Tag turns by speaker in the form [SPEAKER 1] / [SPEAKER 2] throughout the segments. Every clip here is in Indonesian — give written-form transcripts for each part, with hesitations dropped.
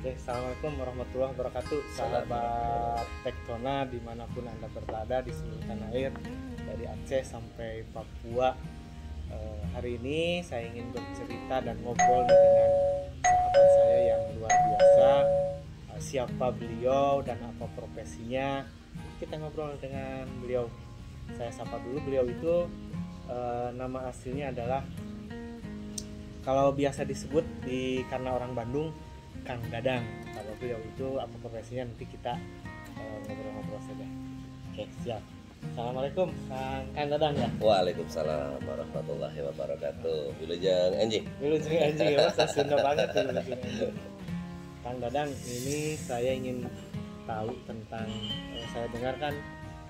[SPEAKER 1] Oke, Assalamualaikum warahmatullahi wabarakatuh. Sahabat Tektona dimanapun Anda berada di seluruh tanah air, dari Aceh sampai Papua. Hari ini saya ingin bercerita dan ngobrol dengan sahabat saya yang luar biasa. Siapa beliau dan apa profesinya? Kita ngobrol dengan beliau. Saya sapa dulu, beliau itu nama aslinya adalah, kalau biasa disebut karena orang Bandung, Kang Dadang. Kalau beliau itu apa profesinya, nanti kita ngobrol-ngobrol saja. Oke, siap. Assalamualaikum Kang Dadang ya.
[SPEAKER 2] Waalaikumsalam warahmatullahi wabarakatuh. Wilujeng anjing.
[SPEAKER 1] Wilujeng anjing ya, saya Sunda banget Wilujeng anjing. Kang Dadang, ini saya ingin tahu tentang saya dengarkan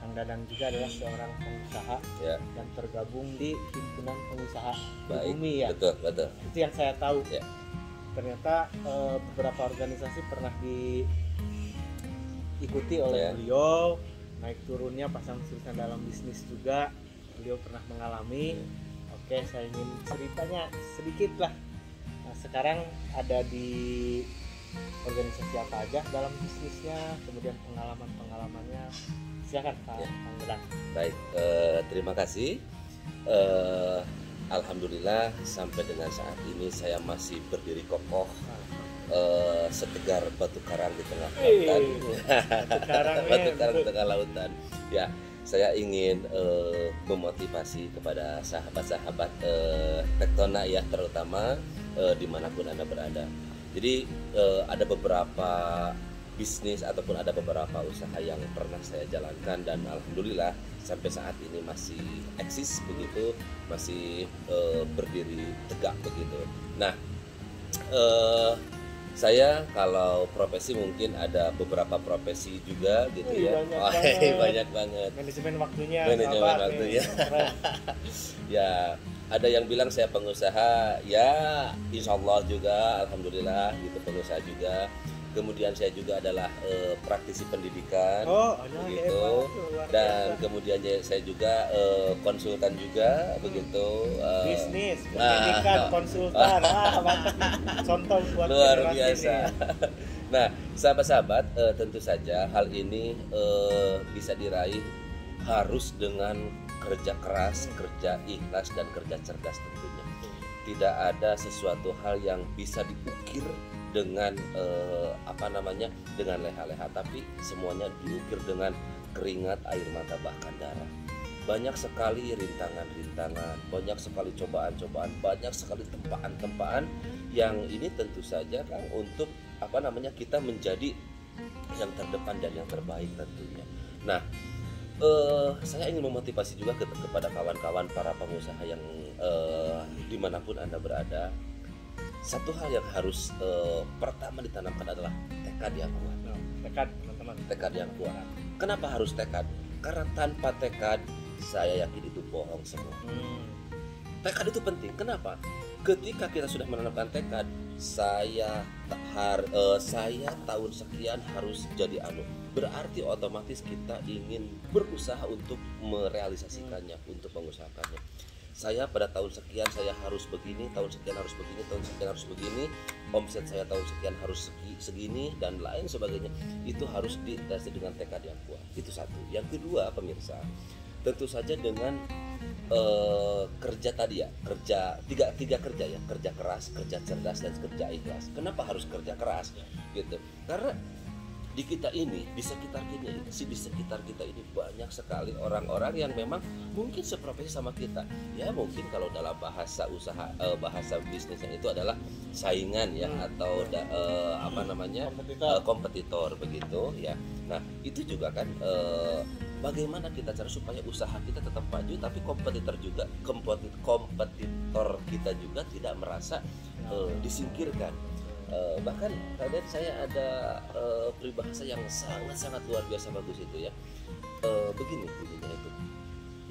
[SPEAKER 1] Kang Dadang juga adalah seorang pengusaha
[SPEAKER 2] ya,
[SPEAKER 1] dan tergabung di himpunan pengusaha
[SPEAKER 2] baik,
[SPEAKER 1] bumi ya.
[SPEAKER 2] Betul.
[SPEAKER 1] Itu yang saya tahu.
[SPEAKER 2] Ya.
[SPEAKER 1] Ternyata beberapa organisasi pernah diikuti oleh
[SPEAKER 2] Ya.
[SPEAKER 1] beliau, naik turunnya pasang surutnya dalam bisnis juga beliau pernah mengalami. Oke, saya ingin ceritanya sedikit lah. Nah, sekarang ada di organisasi apa aja dalam bisnisnya, kemudian pengalamannya. Silakan Pak Kang Dadang.
[SPEAKER 2] Baik, terima kasih. Alhamdulillah sampai dengan saat ini saya masih berdiri kokoh, setegar batu karang di tengah lautan. Batu karang di tengah lautan. Ya, saya ingin memotivasi kepada sahabat-sahabat Tektona ya, terutama dimanapun Anda berada. Jadi ada beberapa bisnis ataupun ada beberapa usaha yang pernah saya jalankan dan alhamdulillah sampai saat ini masih eksis begitu, masih berdiri tegak begitu. Nah, saya kalau profesi mungkin ada beberapa profesi juga gitu ya. Banyak banget.
[SPEAKER 1] Manajemen waktunya.
[SPEAKER 2] Ya, ada yang bilang saya pengusaha, ya insya Allah juga, alhamdulillah gitu, pengusaha juga. Kemudian saya juga adalah praktisi pendidikan, begitu. Dan kemudian saya juga konsultan juga, begitu.
[SPEAKER 1] Bisnis, pendidikan, konsultan, contoh buat
[SPEAKER 2] luar biasa. Nah, sahabat-sahabat, tentu saja hal ini bisa diraih harus dengan kerja keras, kerja ikhlas, dan kerja cerdas tentunya. Tidak ada sesuatu hal yang bisa diukir dengan dengan leha-leha, tapi semuanya diukir dengan keringat, air mata, bahkan darah. Banyak sekali rintangan-rintangan, banyak sekali cobaan-cobaan, banyak sekali tempaan-tempaan yang ini tentu saja kan untuk kita menjadi yang terdepan dan yang terbaik tentunya. Nah, saya ingin memotivasi juga kepada kawan-kawan para pengusaha yang dimanapun Anda berada. Satu hal yang harus pertama ditanamkan adalah tekad yang kuat.
[SPEAKER 1] Tekad, teman-teman.
[SPEAKER 2] Tekad yang kuat. Kenapa harus tekad? Karena tanpa tekad, saya yakin itu bohong semua. Tekad itu penting. Kenapa? Ketika kita sudah menanamkan tekad, saya tahun sekian harus jadi anu. Berarti otomatis kita ingin berusaha untuk merealisasikannya, untuk mengusahakannya. Saya pada tahun sekian saya harus begini, tahun sekian harus begini, tahun sekian harus begini, omset saya tahun sekian harus segini dan lain sebagainya. Itu harus didasari dengan tekad yang kuat. Itu satu. Yang kedua, pemirsa, tentu saja dengan kerja tadi ya, tiga kerja ya, kerja keras, kerja cerdas, dan kerja ikhlas. Kenapa harus kerja keras? Gitu. Karena di kita ini, di sekitar kita ini banyak sekali orang-orang yang memang mungkin seprofesi sama kita. Ya mungkin kalau dalam bahasa usaha, bahasa bisnisnya itu adalah saingan ya, atau kompetitor begitu ya. Nah, itu juga kan bagaimana kita cara supaya usaha kita tetap maju, tapi kompetitor kita juga tidak merasa disingkirkan. Bahkan kadang saya ada peribahasa yang sangat luar biasa bagus itu ya. Begininya itu,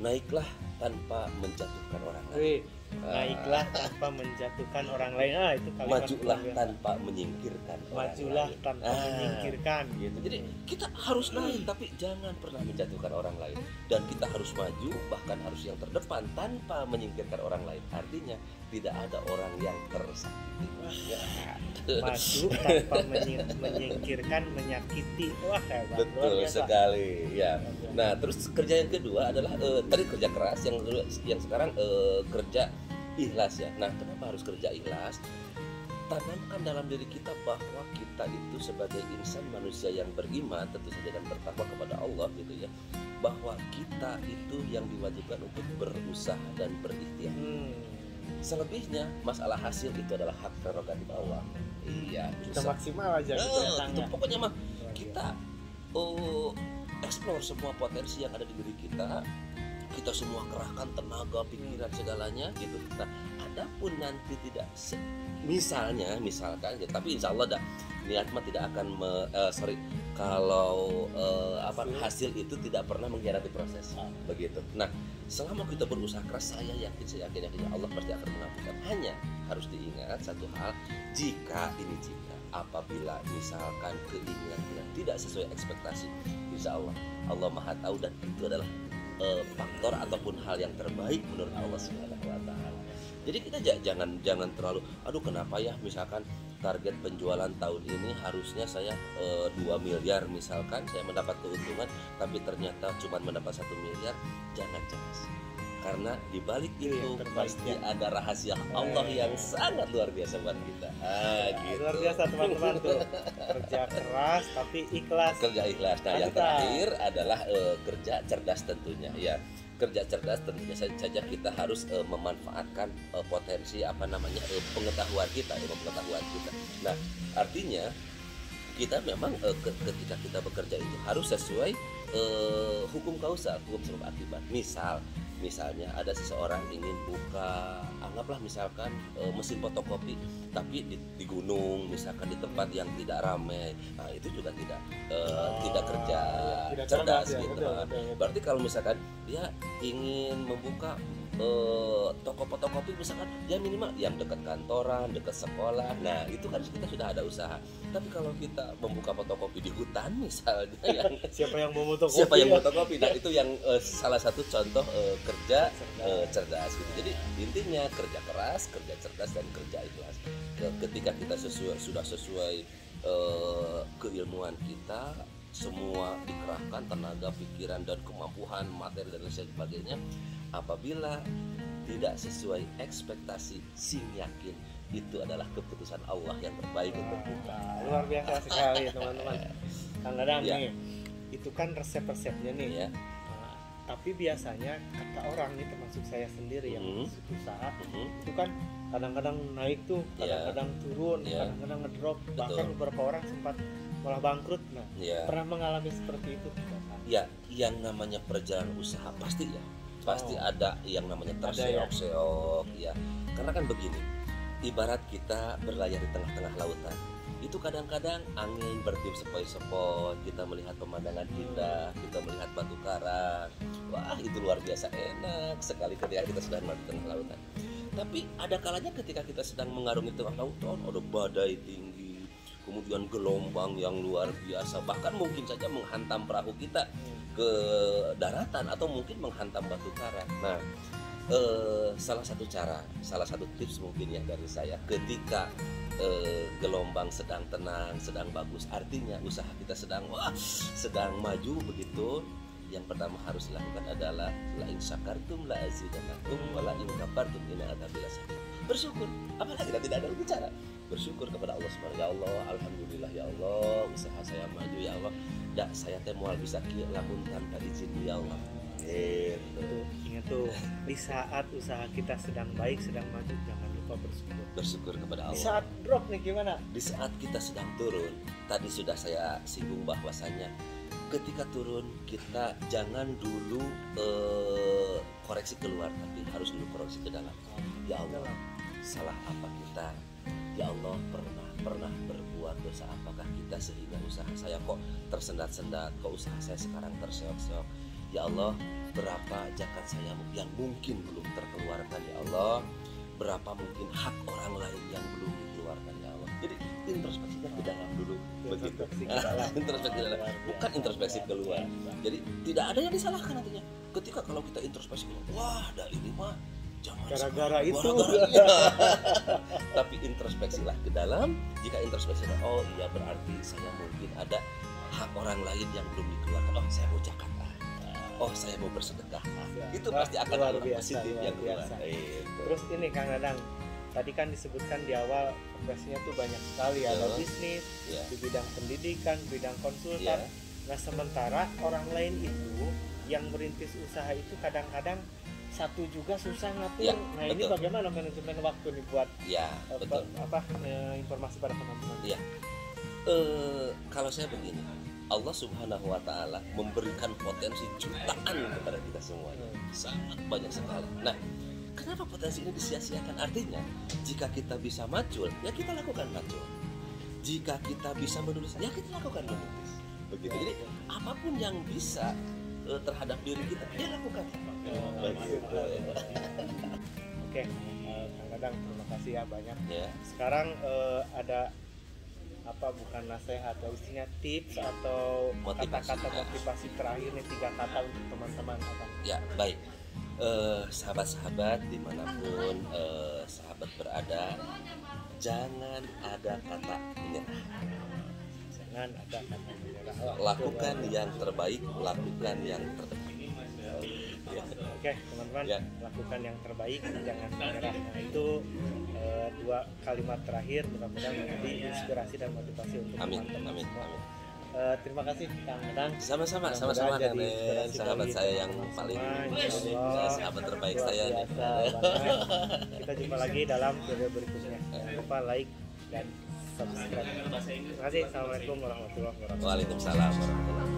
[SPEAKER 2] naiklah tanpa menjatuhkan orang lain.
[SPEAKER 1] Naiklah tanpa menjatuhkan orang lain. Itu kalimat.
[SPEAKER 2] Majulah tanpa menyingkirkan orang lain.
[SPEAKER 1] Tanpa menyingkirkan
[SPEAKER 2] gitu. Jadi kita harus naik tapi jangan pernah menjatuhkan orang lain, dan kita harus maju, bahkan harus yang terdepan tanpa menyingkirkan orang lain. Artinya tidak ada orang yang tersakiti.
[SPEAKER 1] maju tanpa menyingkirkan, menyakiti. Wah, hebat.
[SPEAKER 2] Betul sekali ya. Nah, terus kerja yang kedua adalah tadi kerja keras, yang sekarang kerja ikhlas ya. Nah, kenapa harus kerja ikhlas? Tanamkan dalam diri kita bahwa kita itu sebagai insan manusia yang beriman, tentu saja dan bertakwa kepada Allah gitu ya, bahwa kita itu yang diwajibkan untuk berusaha dan berikhtiar. Selebihnya masalah hasil itu adalah hak prerogatif Allah. Iya,
[SPEAKER 1] kita maksimal aja
[SPEAKER 2] gitu pokoknya mah kita explore semua potensi yang ada di diri kita. Kita semua kerahkan tenaga, pikiran, segalanya gitu. Nah, adapun nanti tidak misalkan ya, tapi insya Allah niat mah tidak akan kalau hasil itu tidak pernah mengkhianati proses begitu. Nah, selama kita berusaha keras, saya yakin Allah pasti akan mengampunkan. Hanya harus diingat satu hal, jika apabila misalkan keinginan kita tidak sesuai ekspektasi, insya Allah Maha tahu, dan itu adalah faktor ataupun hal yang terbaik menurut Allah Subhanahu wa taala. Jadi kita jangan terlalu kenapa ya, misalkan target penjualan tahun ini harusnya saya 2 miliar misalkan, saya mendapat keuntungan tapi ternyata cuma mendapat 1 miliar. Jangan cemas. Karena di balik itu pasti ada rahasia Allah yang sangat luar biasa buat kita. Gitu.
[SPEAKER 1] Luar biasa teman-teman tuh. Kerja keras tapi ikhlas.
[SPEAKER 2] Kerja ikhlas. Nah, yang terakhir adalah kerja cerdas tentunya ya. Kerja cerdas tentunya saja kita harus memanfaatkan potensi pengetahuan kita. Nah, artinya kita memang ketika kita bekerja itu harus sesuai hukum kausal, hukum sebab akibat. Misalnya ada seseorang ingin buka, anggaplah misalkan mesin fotokopi, tapi di gunung, misalkan di tempat yang tidak ramai. Nah, itu juga tidak kerja cerdas gitu. Betul. Berarti kalau misalkan dia ingin membuka toko fotokopi misalkan, ya minimal yang dekat kantoran, dekat sekolah. Nah, itu kan kita sudah ada usaha. Tapi kalau kita membuka fotokopi di hutan misalnya,
[SPEAKER 1] siapa yang mau
[SPEAKER 2] fotokopi? Nah, itu yang salah satu contoh kerja cerdas gitu. Jadi intinya kerja keras, kerja cerdas, dan kerja ikhlas. Ketika kita sudah sesuai keilmuan kita, semua dikerahkan tenaga, pikiran, dan kemampuan materi dan lain sebagainya. Apabila tidak sesuai ekspektasi, sing yakin itu adalah keputusan Allah yang terbaik untuk kita.
[SPEAKER 1] Luar biasa sekali teman-teman. Kang Dadang nih, itu kan resep-resepnya nih ya. Nah, tapi biasanya kata orang nih, termasuk saya sendiri yang usaha, itu kan kadang-kadang naik tuh, kadang-kadang turun, kadang-kadang ngedrop, bahkan beberapa orang sempat malah bangkrut. Nah, pernah mengalami seperti itu?
[SPEAKER 2] Ya, yang namanya perjalanan usaha pasti ada yang namanya terseok-seok ya. Karena kan begini, ibarat kita berlayar di tengah-tengah lautan, itu kadang-kadang angin bertiup sepoi-sepoi, kita melihat pemandangan indah, kita melihat batu karang. Wah, itu luar biasa enak sekali ketika kita sedang di tengah lautan. Tapi ada kalanya ketika kita sedang mengarungi tengah lautan, ada badai tinggi, kemudian gelombang yang luar biasa, bahkan mungkin saja menghantam perahu kita ke daratan atau mungkin menghantam batu karang. Nah, salah satu tips mungkin yang dari saya, ketika gelombang sedang tenang, sedang bagus, artinya usaha kita sedang maju begitu, yang pertama harus dilakukan adalah la in syakartum la azidannakum wa la in kafartum inna adzabi lasyadid. Bersyukur, apalagi kita tidak ada bicara. Bersyukur kepada Allah Subhanahu wa taala. Ya Allah, alhamdulillah ya Allah, usaha saya maju ya Allah. Saya teh moal bisa kieu lamun tanpa izin ya Allah.
[SPEAKER 1] Ingat tuh, di saat usaha kita sedang baik, sedang maju, jangan lupa
[SPEAKER 2] bersyukur kepada Allah.
[SPEAKER 1] Di saat drop nih gimana?
[SPEAKER 2] Di saat kita sedang turun, tadi sudah saya singgung bahwasanya ketika turun kita jangan dulu koreksi keluar, tapi harus dulu koreksi ke dalam. Ya Allah, salah apa kita? Ya Allah, pernah berbuat dosa apakah kita sehingga usaha saya kok tersendat-sendat, kok usaha saya sekarang terseok-seok? Ya Allah, berapa zakat saya yang mungkin belum terkeluarkan ya Allah, berapa mungkin hak orang lain yang belum dikeluarkan ya Allah. Jadi introspeksinya ke dalam dulu, begitu. Introspeksi ke dalam, bukan introspeksi keluar. Jadi tidak ada yang disalahkan nantinya. Ketika kalau kita introspeksi keluar, wah, dah ini mah
[SPEAKER 1] gara-gara itu.
[SPEAKER 2] Iya. Tapi introspeksilah ke dalam. Jika introspeksi, oh iya berarti saya mungkin ada hak orang lain yang belum dikeluarkan. Oh saya mau zakat. Oh saya mau bersedekah. Itu pasti akan
[SPEAKER 1] luar
[SPEAKER 2] ada
[SPEAKER 1] biasa,
[SPEAKER 2] positif yang keluar.
[SPEAKER 1] biasa. Terus ini Kang Dadang, tadi kan disebutkan di awal profesinya tuh banyak sekali, ada bisnis, di bidang pendidikan, bidang konsultan. Nah sementara orang lain itu yang merintis usaha itu kadang-kadang satu juga susah ngatur. Nah ini
[SPEAKER 2] betul.
[SPEAKER 1] bagaimana manajemen waktu nih buat
[SPEAKER 2] betul.
[SPEAKER 1] informasi pada teman-teman?
[SPEAKER 2] Kalau saya begini, Allah Subhanahu wa Ta'ala memberikan potensi jutaan kepada kita semuanya, sangat banyak sekali. Nah, kenapa potensi ini disia-siakan? Artinya, jika kita bisa macul, ya kita lakukan macul. Jika kita bisa menulis, ya kita lakukan menulis. Begitu. Jadi, apapun yang bisa terhadap diri kita, dia lakukan.
[SPEAKER 1] Oke, Kang Dadang, terima kasih ya banyak. Sekarang ada bukan nasihat atau isinya tips atau kata-kata motivasi terakhir nih, 3 kata untuk teman-teman apa?
[SPEAKER 2] Ya baik, sahabat-sahabat dimanapun sahabat berada, jangan ada kata menyerah.
[SPEAKER 1] Jangan ada kata menyerah.
[SPEAKER 2] Lakukan yang terbaik, lakukan yang terbaik.
[SPEAKER 1] Oke, teman-teman, lakukan yang terbaik, jangan menyerah. Nah, itu 2 kalimat terakhir mudah-mudahan menjadi inspirasi dan motivasi untuk teman-teman semua. Terima kasih Kang Dadang.
[SPEAKER 2] Sama-sama Kang Den, sahabat saya yang paling sahabat terbaik saya nih.
[SPEAKER 1] Kita jumpa lagi dalam video berikutnya. Jangan lupa like dan subscribe. Terima kasih. Assalamualaikum warahmatullahi wabarakatuh.
[SPEAKER 2] Waalaikumsalam warahmatullahi wabarakatuh.